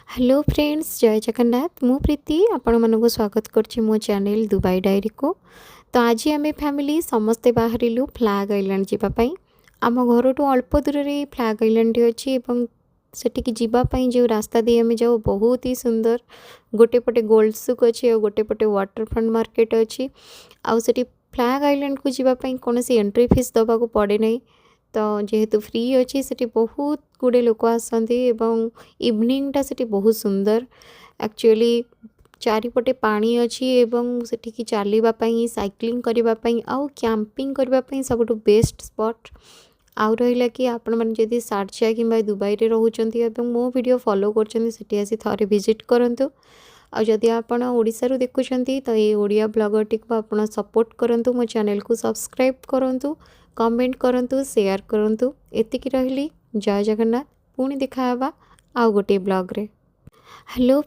Hello friends, जय जगन्नाथ। मु प्रीति आपण मानक स्वागत करछि मो चैनल दुबई डायरी को। तो आज आम फैमिली समस्ते बाहरिलु फ्लैग आइलैंड जीवाई। आम घर टू अल्प दूर रे फ्लैग आइलैंड अच्छी एवं सेटिकी जीवाई जो रास्ता दी आम जाऊ बहुत ही सुंदर। गोटे पटे गोल्ड सुक अच्छी और गोटे पटे वाटरफ्रंट मार्केट अच्छी। आउ सेठी फ्लैग आइलैंड को जीवाई कौन सी एंट्री फीस दबा को पड़े नहीं। तो जेहेतु फ्री अच्छी सेठी बहुत गुड़े लोक आसती एवं इवनिंगटा सेठी बहुत सुंदर। एक्चुअली चारिपटे पानी अच्छी एवं सेठी चलवाई साइक्लिंग करने आउ कैंपिंग करने सबुठ बेस्ट स्पॉट। आउ रहा कि आपण मैंने जदि शारजा कि दुबई रे रोचंती एवं मो वीडियो फॉलो करती आसी थरे विजिट करंतु। आ जदि आपण ओडिसा रु देखुछंती तो ये ओडिया ब्लॉगर टी को आपण सपोर्ट करंतु। मो चैनल को सब्सक्राइब करंतु, कमेंट करंतु, शेयर करंतु। एतिकी रहली। जय जगन्नाथ। पुणी देखा आउ गोटे ब्लॉग रे। हेलो।